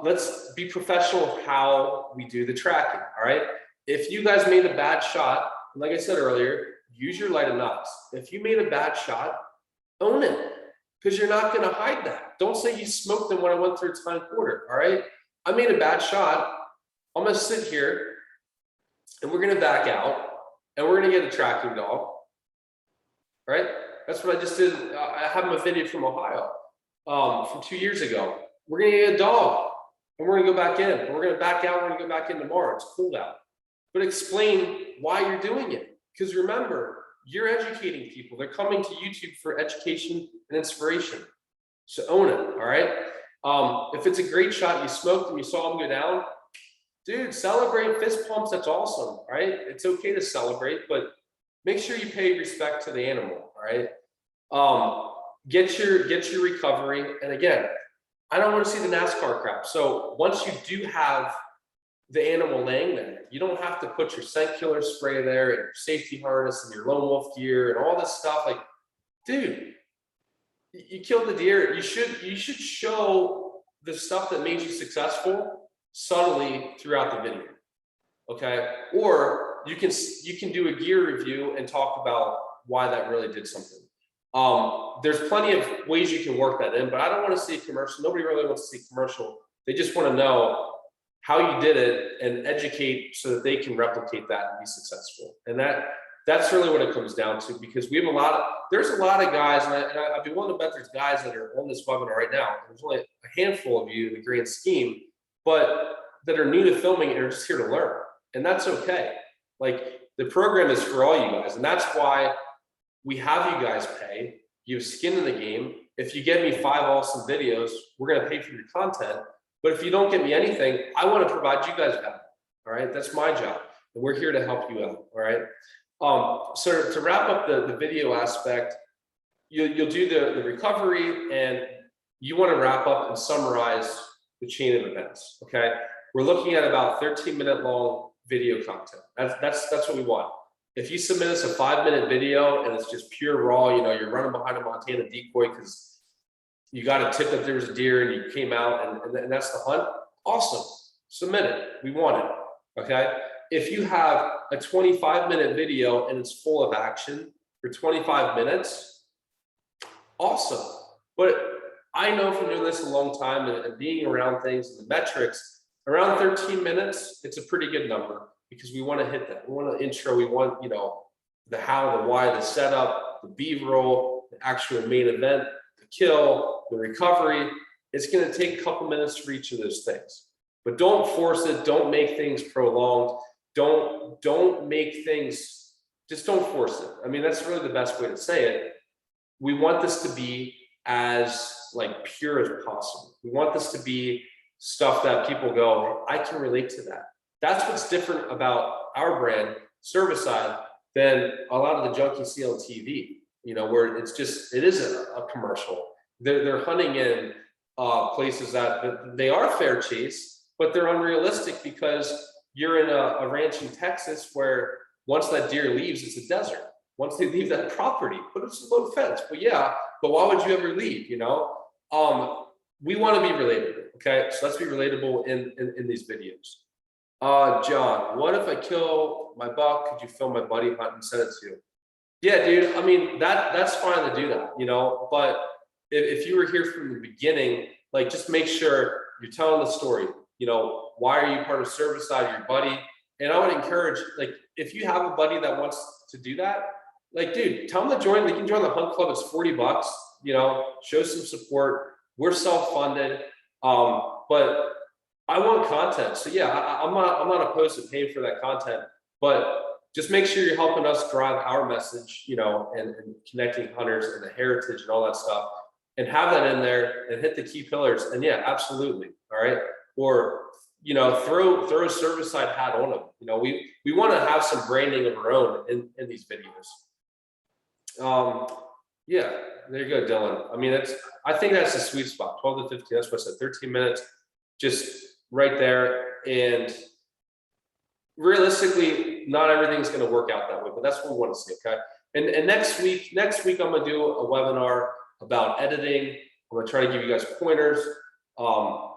Let's be professional how we do the tracking, all right? If you guys made a bad shot, like I said earlier, use your light enough. If you made a bad shot, own it, because you're not going to hide that. Don't say you smoked them when I went through time quarter, all right? I made a bad shot. I'm going to sit here, and we're going to back out, and we're going to get a tracking dog, all right? That's what I just did. I have my video from Ohio from 2 years ago. We're going to get a dog, and we're going to go back in. And we're going to back out. We're going to go back in tomorrow. It's cold out. But explain why you're doing it. Because remember, you're educating people. They're coming to YouTube for education and inspiration. So own it, all right? If it's a great shot, you smoked and you saw them go down, dude, celebrate, fist pumps, that's awesome, right? It's okay to celebrate, but make sure you pay respect to the animal, all right? Get your recovery. And again, I don't want to see the NASCAR crap. So once you do have the animal laying there, you don't have to put your scent killer spray there and your safety harness and your lone wolf gear and all this stuff. Like, dude, you killed the deer. You should show the stuff that made you successful subtly throughout the video, okay? Or you can do a gear review and talk about why that really did something. There's plenty of ways you can work that in, but I don't want to see a commercial. Nobody really wants to see a commercial. They just want to know how you did it and educate so that they can replicate that and be successful. And that's really what it comes down to, because we have there's a lot of guys, and I'd be willing to bet there's guys that are on this webinar right now. There's only a handful of you in the grand scheme, but that are new to filming and are just here to learn. And that's okay. Like, the program is for all you guys. And that's why we have you guys pay. You have skin in the game. If you get me 5 awesome videos, we're going to pay for your content. But if you don't get me anything, I want to provide you guys value. All right, that's my job, and we're here to help you out. All right. So to wrap up the video aspect, you'll do the recovery, and you want to wrap up and summarize the chain of events. Okay, we're looking at about 13-minute long video content. That's what we want. If you submit us a 5-minute video and it's just pure raw, you know, you're running behind a Montana decoy because you got a tip that there was a deer and you came out and that's the hunt, awesome, submit it, we want it, okay? If you have a 25-minute video and it's full of action for 25 minutes, awesome. But I know from doing this a long time and being around things and the metrics, around 13 minutes, it's a pretty good number because we want to hit that. We want to intro, we want, you know, the how, the why, the setup, the B-roll, the actual main event, the kill, the recovery. It's going to take a couple minutes for each of those things. But don't force it. Don't make things prolonged. Don't make things, just don't force it. I mean, that's really the best way to say it. We want this to be as like pure as possible. We want this to be stuff that people go, I can relate to that. That's what's different about our brand, Service Side, than a lot of the junk you see on TV, you know, where it's just, it is a commercial. They're hunting in places that they are fair chase, but they're unrealistic because you're in a ranch in Texas where once that deer leaves, it's a desert. Once they leave that property, put up some low fence. But yeah, but why would you ever leave, you know? We want to be relatable, okay? So let's be relatable in these videos. John, what if I kill my buck? Could you film my buddy hunt and send it to you? Yeah, dude. I mean, that's fine to do that, you know. But if you were here from the beginning, like, just make sure you're telling the story. You know, why are you part of Service Side? Your buddy. And I would encourage, like, if you have a buddy that wants to do that, like, dude, tell them to join. They can join the hunt club. It's $40. You know, show some support. We're self-funded, but I want content. So yeah, I'm not opposed to paying for that content, but just make sure you're helping us drive our message, you know, and connecting hunters and the heritage and all that stuff, and have that in there and hit the key pillars. And yeah, absolutely. All right. Or, you know, throw a Service Side hat on them. You know, we want to have some branding of our own in these videos. Yeah, there you go, Dylan. I mean, I think that's the sweet spot, 12 to 15. That's what I said, 13 minutes, just right there. And realistically, not everything's going to work out that way, but that's what we want to see. Okay. And next week, I'm going to do a webinar about editing. I'm going to try to give you guys pointers. I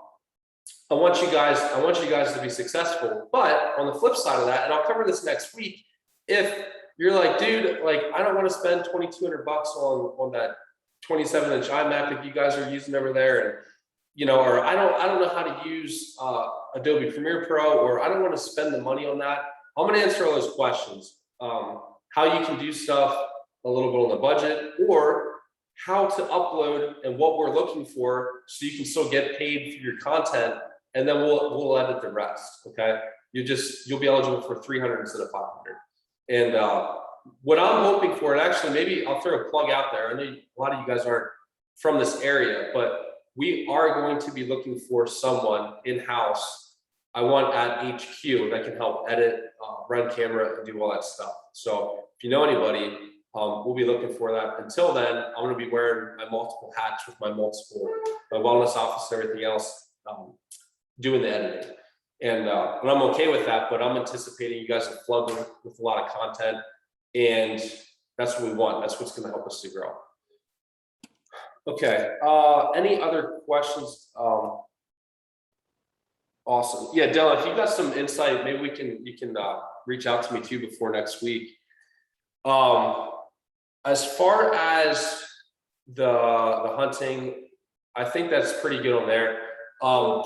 want you guys to be successful. But on the flip side of that, and I'll cover this next week, if you're like, dude, like, I don't want to spend $2,200 on that 27-inch iMac that you guys are using over there, and, you know, or I don't know how to use Adobe Premiere Pro, or I don't want to spend the money on that. I'm going to answer all those questions. How you can do stuff a little bit on the budget, or how to upload and what we're looking for so you can still get paid for your content, and then we'll edit the rest. Okay, you'll be eligible for 300 instead of 500. And what I'm hoping for, and actually maybe I'll throw a plug out there. I know a lot of you guys aren't from this area, but we are going to be looking for someone in-house. I want at HQ that can help edit, run camera, and do all that stuff. So if you know anybody, we'll be looking for that. Until then, I'm going to be wearing my multiple hats with my wellness office and everything else, doing the editing. And I'm okay with that, but I'm anticipating you guys are flooding with a lot of content, and that's what we want. That's what's going to help us to grow. Okay. Any other questions? Awesome. Yeah, Dylan, if you got some insight, maybe you can reach out to me too before next week. As far as the hunting, I think that's pretty good on there.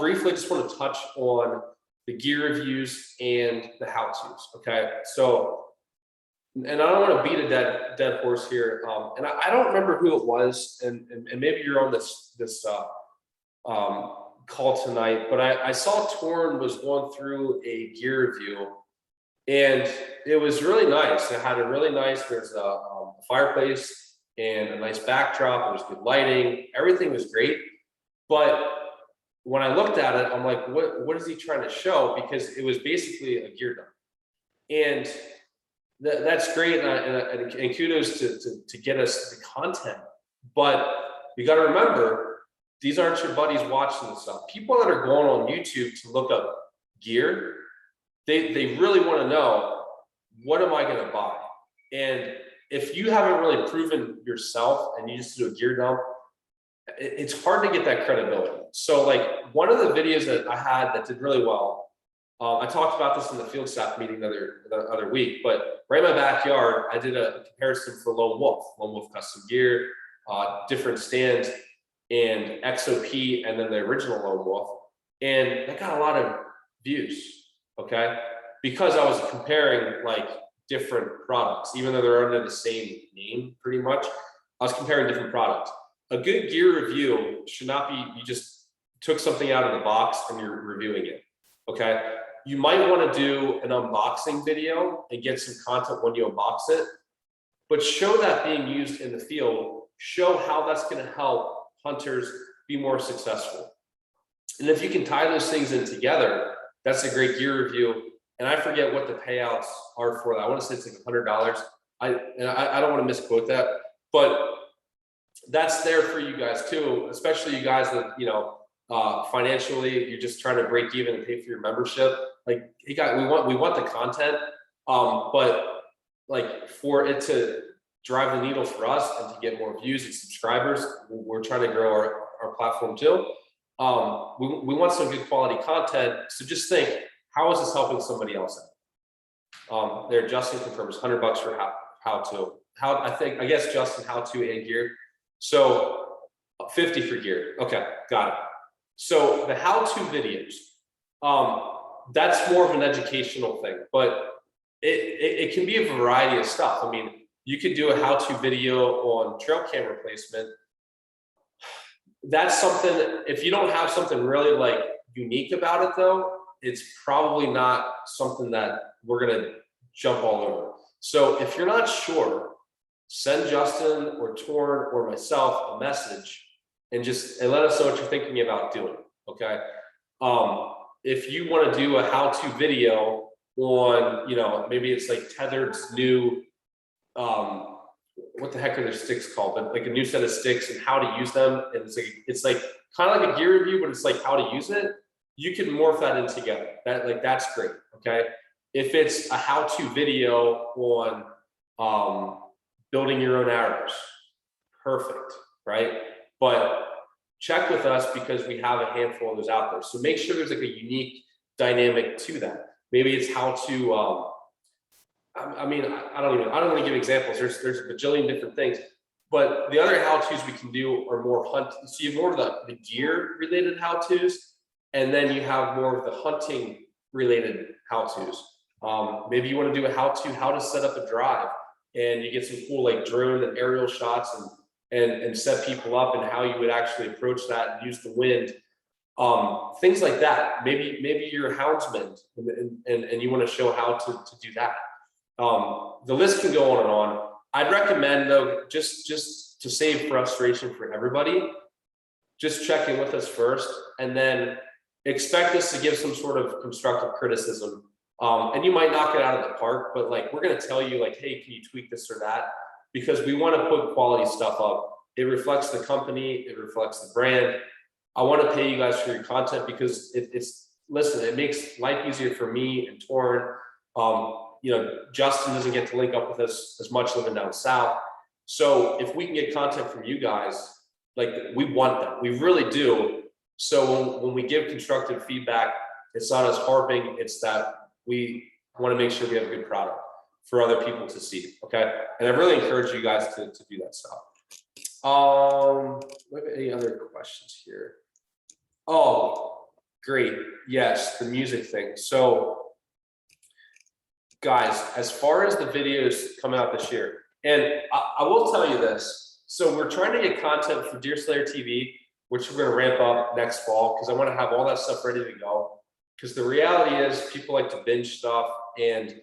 Briefly, just want to touch on the gear reviews and the how-tos. Okay, so, and I don't want to beat a dead horse here. And I don't remember who it was, and maybe you're on this call tonight, but I saw Torn was going through a gear review, and it was really nice. It had a really nice, there's a fireplace and a nice backdrop. It was good lighting. Everything was great. But when I looked at it, I'm like, what is he trying to show? Because it was basically a gear dump. And that's great. And kudos to get us the content. But you got to remember, these aren't your buddies watching this stuff. People that are going on YouTube to look up gear, they really want to know, what am I going to buy? And if you haven't really proven yourself and you just do a gear dump, it's hard to get that credibility. So, like, one of the videos that I had that did really well, I talked about this in the field staff meeting the other week, but right in my backyard, I did a comparison for Lone Wolf custom gear, different stands, and XOP, and then the original Lone Wolf. And that got a lot of views, okay? Because I was comparing like different products, even though they're under the same name pretty much. I was comparing different products. A good gear review should not be, you just took something out of the box and you're reviewing it, okay? You might want to do an unboxing video and get some content when you unbox it, but show that being used in the field, show how that's going to help hunters be more successful. And if you can tie those things in together, that's a great gear review. And I forget what the payouts are for that. I want to say it's like $100. I don't want to misquote that, but that's there for you guys too, especially you guys that, you know, financially, you're just trying to break even and pay for your membership. Like, hey guys, we want the content, but like for it to drive the needle for us and to get more views and subscribers, we're trying to grow our platform too. We want some good quality content. So just think, how is this helping somebody else out? There, Justin confirms $100 for how to. I guess Justin, how to and gear. So 50 for gear. Okay, got it. So the how-to videos, that's more of an educational thing, but it can be a variety of stuff. I mean, you could do a how-to video on trail cam replacement. That's something, if you don't have something really like unique about it though, it's probably not something that we're gonna jump all over. So if you're not sure, send Justin or Torn or myself a message and let us know what you're thinking about doing, okay? If you wanna do a how-to video on, you know, maybe it's like Tethered's new, what the heck are their sticks called? But like a new set of sticks and how to use them. And it's like kind of like a gear review, but it's like how to use it. You can morph that in together. That's great, okay? If it's a how-to video on building your own arrows, perfect, right? But check with us because we have a handful of those out there. So make sure there's like a unique dynamic to that. Maybe it's how to, I mean, I don't want to give examples. There's a bajillion different things, but the other how-tos we can do are more hunt. So you have more of the gear related how-tos, and then you have more of the hunting related how-tos. Maybe you want to do a how to set up a drive, and you get some cool like drone and aerial shots and set people up and how you would actually approach that and use the wind. Things like that. Maybe you're a houndsman and you want to show how to do that. The list can go on and on. I'd recommend though, just to save frustration for everybody, just check in with us first and then expect us to give some sort of constructive criticism. And you might knock it out of the park, but like, we're going to tell you like, hey, can you tweak this or that? Because we want to put quality stuff up. It reflects the company, it reflects the brand. I want to pay you guys for your content because listen, it makes life easier for me and Torn. You know, Justin doesn't get to link up with us as much living down south. So if we can get content from you guys, like we want that, we really do. So when we give constructive feedback, it's not us harping, it's that we want to make sure we have a good product for other people to see, okay? And I really encourage you guys to do that stuff. Any other questions here? Oh, great. Yes, the music thing. So guys, as far as the videos coming out this year, and I will tell you this. So we're trying to get content for Deer Slayer TV, which we're gonna ramp up next fall because I want to have all that stuff ready to go. Because the reality is people like to binge stuff. And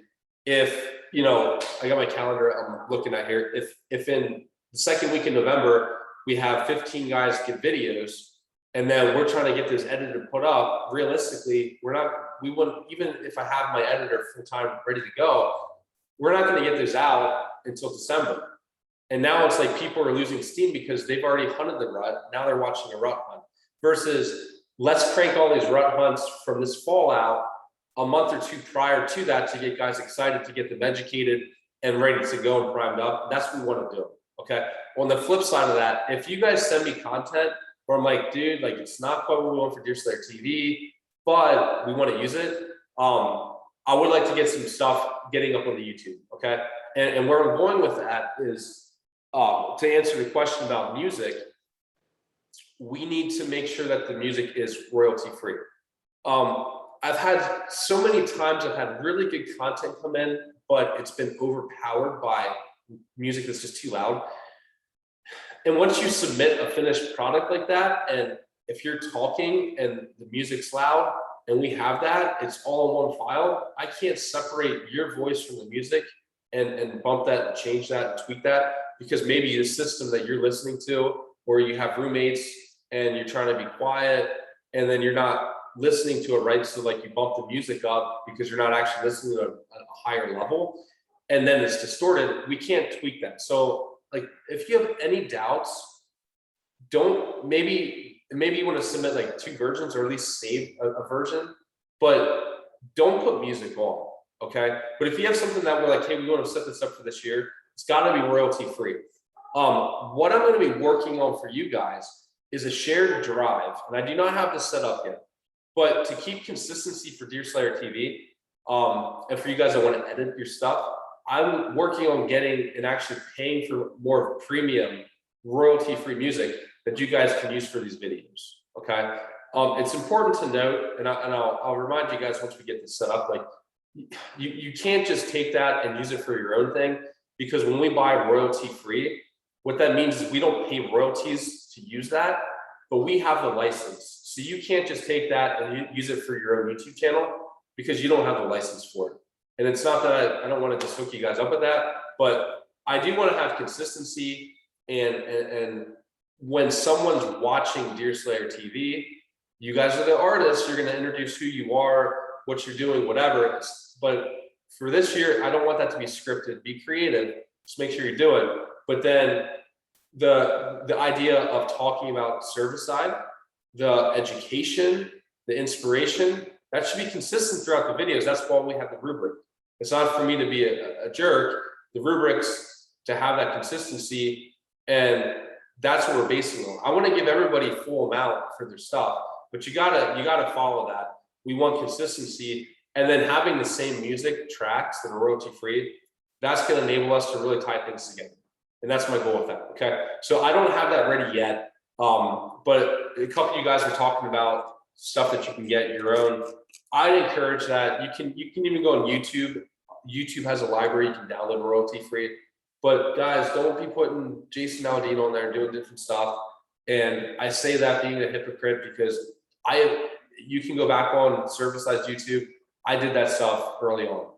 if, you know, I got my calendar I'm looking at here. If in the second week in November, we have 15 guys get videos, and then we're trying to get this edited and put up, realistically, we wouldn't, even if I have my editor full time ready to go, we're not going to get this out until December. And now it's like people are losing steam because they've already hunted the rut. Now they're watching a rut hunt versus let's crank all these rut hunts from this fall out a month or two prior to that to get guys excited, to get them educated and ready to go and primed up. That's what we want to do. Okay. On the flip side of that, if you guys send me content where I'm like, dude, like it's not quite what we want for Deer Slayer TV, but we want to use it. I would like to get some stuff getting up on the YouTube. Okay. And where I'm going with that is to answer the question about music, we need to make sure that the music is royalty free. I've had so many times I've had really good content come in, but it's been overpowered by music that's just too loud. And once you submit a finished product like that, and if you're talking and the music's loud and we have that, it's all in one file. I can't separate your voice from the music and bump that and change that and tweak that, because maybe the system that you're listening to, or you have roommates and you're trying to be quiet and then you're not listening to it right. So like you bump the music up because you're not actually listening to a higher level, and then it's distorted. We can't tweak that. So like, if you have any doubts, don't, maybe you want to submit like 2 versions, or at least save a version, but don't put music on, okay? But if you have something that we're like, hey, we want to set this up for this year, it's got to be royalty free. What I'm going to be working on for you guys is a shared drive, and I do not have this set up yet, but to keep consistency for Deerslayer TV, and for you guys that want to edit your stuff, I'm working on getting and actually paying for more premium royalty-free music that you guys can use for these videos, okay? It's important to note, and I'll remind you guys once we get this set up, like you can't just take that and use it for your own thing, because when we buy royalty-free, what that means is we don't pay royalties to use that, but we have the license. So you can't just take that and use it for your own YouTube channel because you don't have the license for it. And it's not that I don't want to just hook you guys up with that, but I do want to have consistency. And when someone's watching Deerslayer TV, you guys are the artists, you're going to introduce who you are, what you're doing, whatever. But for this year, I don't want that to be scripted. Be creative, just make sure you do it. But then the idea of talking about service side, the education, the inspiration, that should be consistent throughout the videos. That's why we have the rubric. It's not for me to be a jerk. The rubric's to have that consistency, and that's what we're basing on. I want to give everybody full amount for their stuff, but you gotta follow that. We want consistency, and then having the same music tracks that are royalty free. That's going to enable us to really tie things together, and that's my goal with that. Okay, so I don't have that ready yet, but a couple of you guys were talking about stuff that you can get your own. I'd encourage that. You can even go on YouTube. YouTube has a library you can download royalty free. But guys, don't be putting Jason Aldean on there and doing different stuff. And I say that being a hypocrite because you can go back on service-sized YouTube. I did that stuff early on,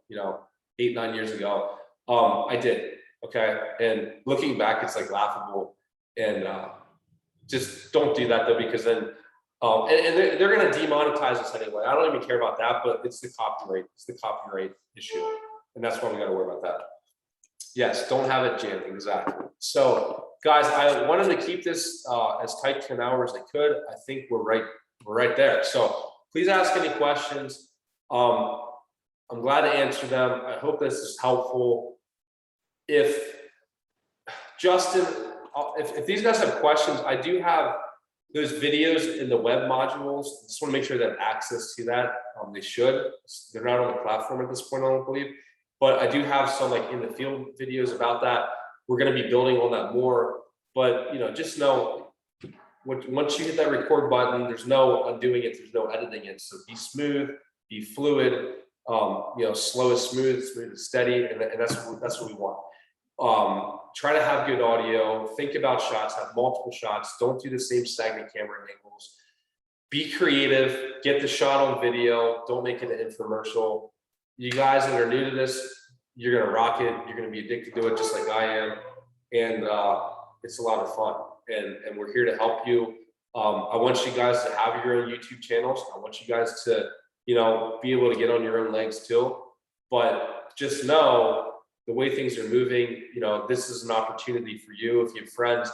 8-9 years ago. I did, okay? And looking back, it's like laughable. And just don't do that though, because then, and they're gonna demonetize us anyway. I don't even care about that, but it's the copyright issue. And that's why we gotta worry about that. Yes, don't have it jammed, exactly. So guys, I wanted to keep this as tight to an hour as I could. I think we're right there. So please ask any questions. I'm glad to answer them. I hope this is helpful. If Justin, if these guys have questions, I do have those videos in the web modules. I just want to make sure they have access to that. They should. They're not on the platform at this point, I don't believe. But I do have some like in the field videos about that. We're going to be building on that more. But just know, once you hit that record button, there's no undoing it. There's no editing it. So be smooth, be fluid. Slow is smooth, smooth is steady, and that's what we want. Try to have good audio. Think about shots. Have multiple shots. Don't do the same stagnant camera angles. Be creative. Get the shot on video. Don't make it an infomercial. You guys that are new to this, you're gonna rock it. You're gonna be addicted to it, just like I am, and it's a lot of fun. And we're here to help you. I want you guys to have your own YouTube channels. I want you guys to be able to get on your own legs too. But just know the way things are moving, this is an opportunity for you. If you have friends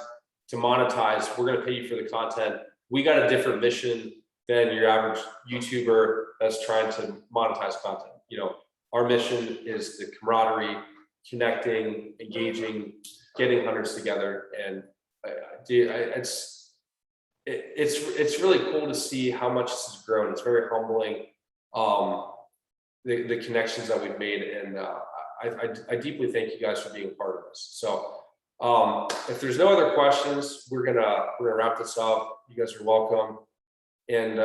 to monetize, we're going to pay you for the content. We got a different mission than your average YouTuber that's trying to monetize content. Our mission is the camaraderie, connecting, engaging, getting hunters together. And it's really cool to see how much this has grown. It's very humbling. The connections that we've made, and I deeply thank you guys for being a part of this. So if there's no other questions, we're gonna wrap this up. You guys are welcome, and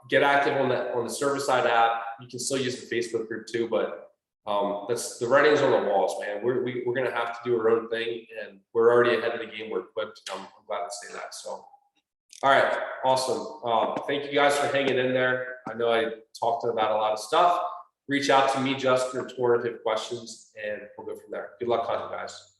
get active on the server side app. You can still use the Facebook group too, but that's the writing's on the walls, man. We're gonna have to do our own thing, and we're already ahead of the game. We're equipped. I'm glad to say that. So, all right, awesome. Thank you guys for hanging in there. I know I talked about a lot of stuff. Reach out to me, Justin, or Torrin if you have questions, and we'll go from there. Good luck hunting, guys.